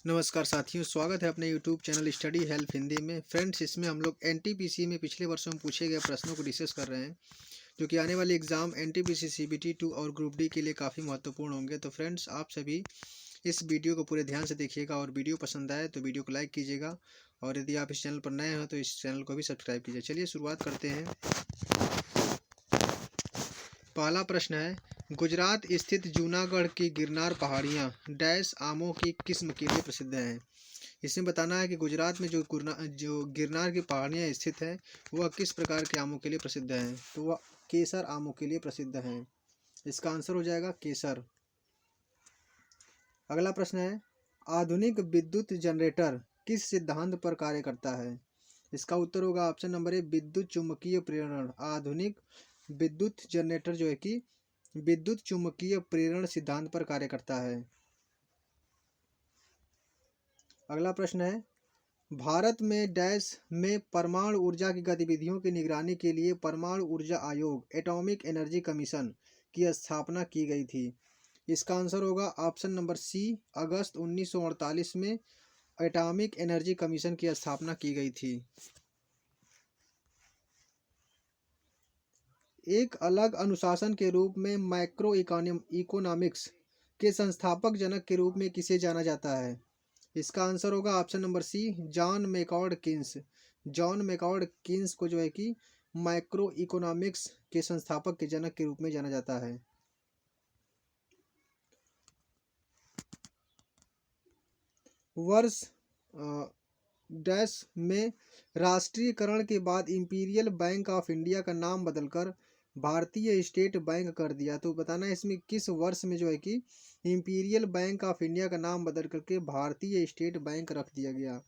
नमस्कार साथियों, स्वागत है अपने YouTube channel study help Hindi में। फ्रेंड्स, इसमें हम लोग एनटीपीसी में पिछले वर्षों में पूछे गए प्रश्नों को डिस्कस कर रहे हैं, जो कि आने वाले एग्जाम एनटीपीसी सीबीटी 2 और ग्रुप डी के लिए काफ़ी महत्वपूर्ण होंगे। तो फ्रेंड्स, आप सभी इस वीडियो को पूरे ध्यान से देखिएगा और वीडियो पसंद आए तो वीडियो को लाइक कीजिएगा, और यदि आप इस चैनल पर नए हो तो इस चैनल को भी सब्सक्राइब कीजिए। चलिए शुरुआत करते हैं। पहला प्रश्न है, गुजरात स्थित जूनागढ़ की गिरनार पहाड़ियाँ डैश आमों की किस्म के लिए प्रसिद्ध हैं। इसमें बताना है कि गुजरात में जो गिरनार की पहाड़ियाँ स्थित है वह किस प्रकार के आमों के लिए प्रसिद्ध हैं। तो वह केसर आमों के लिए प्रसिद्ध हैं। इसका आंसर हो जाएगा केसर। अगला प्रश्न है, आधुनिक विद्युत जनरेटर किस सिद्धांत पर कार्य करता है। इसका उत्तर होगा ऑप्शन नंबर ए, विद्युत चुम्बकीय प्रेरण। आधुनिक विद्युत जनरेटर जो है कि विद्युत चुम्बकीय प्रेरण सिद्धांत पर कार्य करता है। अगला प्रश्न है, भारत में डैश में परमाणु ऊर्जा की गतिविधियों की निगरानी के लिए परमाणु ऊर्जा आयोग एटॉमिक एनर्जी कमीशन की स्थापना की गई थी। इसका आंसर होगा ऑप्शन नंबर सी, अगस्त 1948 में एटॉमिक एनर्जी कमीशन की स्थापना की गई थी। एक अलग अनुशासन के रूप में माइक्रो इकोनॉमिक्स के संस्थापक जनक के रूप में किसे जाना जाता है। इसका आंसर होगा option number C, John McCord Kins. John McCord Kins को जो है कि माइक्रो इकोनॉमिक्स के संस्थापक के जनक के रूप में जाना जाता है। वर्ष डैश में राष्ट्रीयकरण के बाद इंपीरियल बैंक ऑफ इंडिया का नाम बदलकर भारतीय स्टेट बैंक कर दिया। तो बताना है इसमें किस वर्ष में जो है कि इंपीरियल बैंक ऑफ इंडिया का नाम बदल करके भारतीय स्टेट बैंक रख दिया गया।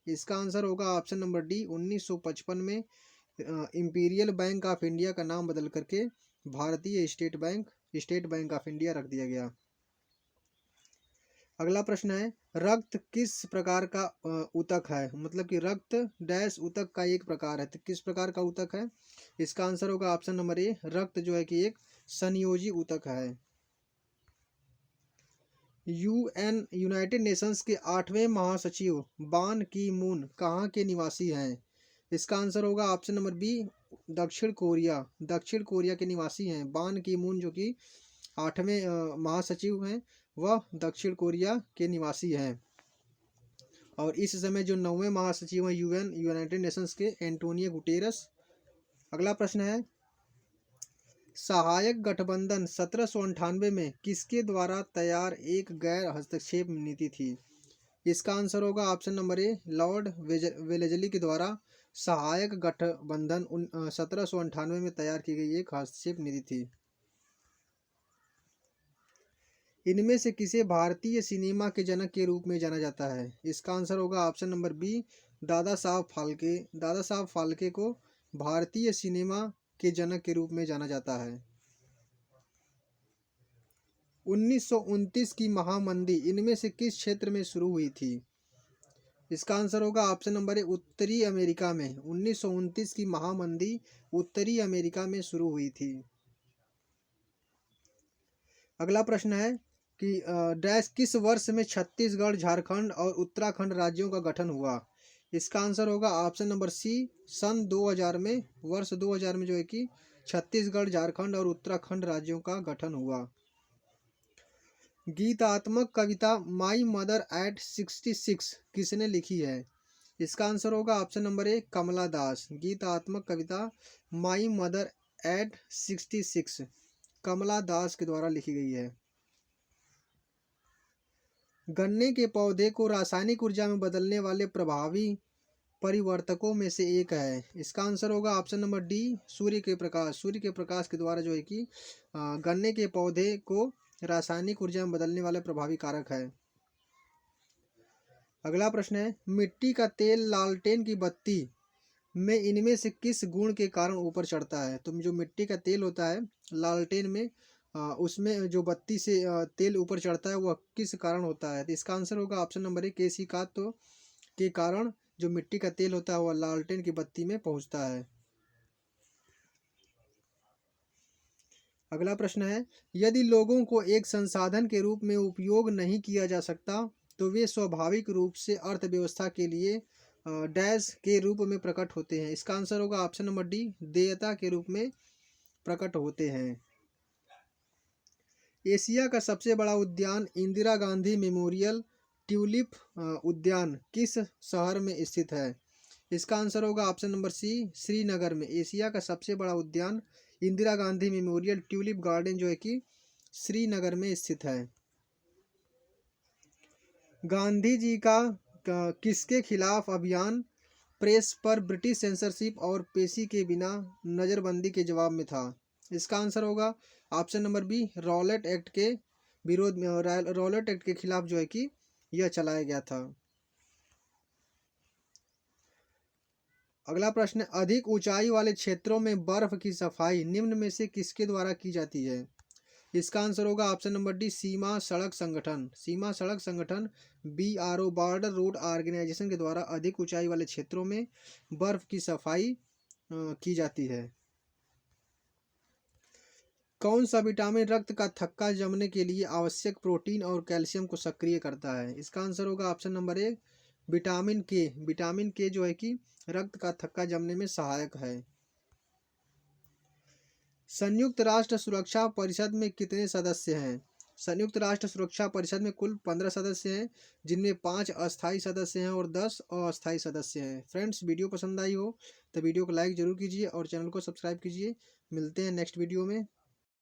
इसका आंसर होगा ऑप्शन नंबर डी, 1955 में इंपीरियल बैंक ऑफ इंडिया का नाम बदल करके भारतीय स्टेट बैंक ऑफ इंडिया रख दिया गया। अगला प्रश्न है, रक्त किस प्रकार का ऊतक है। मतलब कि रक्त डैश ऊतक का एक प्रकार है, तो किस प्रकार का ऊतक है। इसका आंसर होगा ऑप्शन नंबर ए, रक्त जो है कि एक संयोजी ऊतक है। यूनाइटेड नेशंस के 8वें महासचिव बान की मून कहाँ के निवासी हैं। इसका आंसर होगा ऑप्शन नंबर बी, दक्षिण कोरिया। दक्षिण कोरिया के निवासी हैं बान की मून, जो कि 8वें महासचिव हैं, वह दक्षिण कोरिया के निवासी हैं। और इस समय जो 9वें महासचिव हैं यूनाइटेड नेशंस के, एंटोनियो गुटेरस। अगला प्रश्न है, सहायक गठबंधन 1798 में किसके द्वारा तैयार एक गैर हस्तक्षेप नीति थी। इसका आंसर होगा ऑप्शन नंबर ए, लॉर्ड वेलेस्ली के द्वारा सहायक गठबंधन 1798 में तैयार की गई एक हस्तक्षेप नीति थी। इनमें से किसे भारतीय सिनेमा के जनक के रूप में जाना जाता है। इसका आंसर होगा option number B, Dada Saheb Phalke. Dada Saheb Phalke को भारतीय सिनेमा के जनक के रूप में जाना जाता है। 1929 की महामंदी इनमें से किस क्षेत्र में शुरू हुई थी। इसका आंसर होगा ऑप्शन नंबर ए, उत्तरी अमेरिका में। 1929 की महामंदी उत्तरी अमेरिका में शुरू हुई थी। अगला प्रश्न है कि डैश किस वर्ष में छत्तीसगढ़, झारखंड और उत्तराखंड राज्यों का गठन हुआ। इसका आंसर होगा ऑप्शन नंबर सी, सन 2000 में। वर्ष 2000 में जो है कि छत्तीसगढ़, झारखंड और उत्तराखंड राज्यों का गठन हुआ। गीतात्मक कविता माई मदर एट 66 किसने लिखी है। इसका आंसर होगा option number A, Kamala Das. गीतात्मक कविता my mother at 66 Kamala Das के द्वारा लिखी गई है। गन्ने के पौधे को रासायनिक ऊर्जा में बदलने वाले प्रभावी परिवर्तकों में से एक है। इसका आंसर होगा ऑप्शन नंबर डी, सूर्य के प्रकाश। सूर्य के प्रकाश के द्वारा जो है कि गन्ने के पौधे को रासायनिक ऊर्जा में बदलने वाला प्रभावी कारक है। अगला प्रश्न है, मिट्टी का तेल लालटेन की बत्ती में इनमें से किस गुण के कारण ऊपर चढ़ता है। तो जो मिट्टी का तेल होता है लालटेन में, उसमें जो बत्ती से तेल ऊपर चढ़ता है वह किस कारण होता है। तो इसका आंसर होगा ऑप्शन नंबर ए, केशिकात्व के कारण जो मिट्टी का तेल होता है वह लालटेन की बत्ती में पहुंचता है। अगला प्रश्न है, यदि लोगों को एक संसाधन के रूप में उपयोग नहीं किया जा सकता तो वे स्वाभाविक रूप से अर्थव्यवस्था के लिए डैश के रूप में प्रकट होते हैं। इसका आंसर होगा ऑप्शन नंबर डी, देयता के रूप में प्रकट होते हैं। एशिया का सबसे बड़ा उद्यान इंदिरा गांधी मेमोरियल ट्यूलिप उद्यान किस शहर में स्थित है? इसका आंसर होगा ऑप्शन नंबर सी, श्रीनगर में। एशिया का सबसे बड़ा उद्यान Indira Gandhi memorial tulip garden जो है कि श्रीनगर में स्थित है। गांधी जी का किसके खिलाफ अभियान प्रेस पर ब्रिटिश सेंसरशिप और पेशी के बिना नज़रबंदी के जवाब में था? इसका आंसर होगा option number B, Rowlatt Act के विरोध में, रॉलेट एक्ट के खिलाफ जो है कि यह चलाया गया था। अगला प्रश्न है, अधिक ऊंचाई वाले क्षेत्रों में बर्फ की सफाई निम्न में से किसके द्वारा की जाती है? इसका आंसर होगा ऑप्शन नंबर डी, सीमा सड़क संगठन। सीमा सड़क संगठन BRO, बॉर्डर रोड ऑर्गेनाइजेशन के द्वारा अधिक ऊंचाई वाले क्षेत्रों में बर्फ की सफाई की जाती है। कौन सा विटामिन रक्त का थक्का जमने के लिए आवश्यक प्रोटीन और कैल्शियम को सक्रिय करता है? इसका आंसर होगा ऑप्शन नंबर ए, विटामिन के। विटामिन के जो है कि रक्त का थक्का जमने में सहायक है। संयुक्त राष्ट्र सुरक्षा परिषद में कितने सदस्य हैं? संयुक्त राष्ट्र सुरक्षा परिषद में कुल 15 सदस्य हैं, जिनमें 5 अस्थायी सदस्य हैं और 10 अस्थायी सदस्य हैं। फ्रेंड्स, वीडियो पसंद आई हो तो वीडियो को लाइक जरूर कीजिए और चैनल को सब्सक्राइब कीजिए। मिलते हैं नेक्स्ट वीडियो में।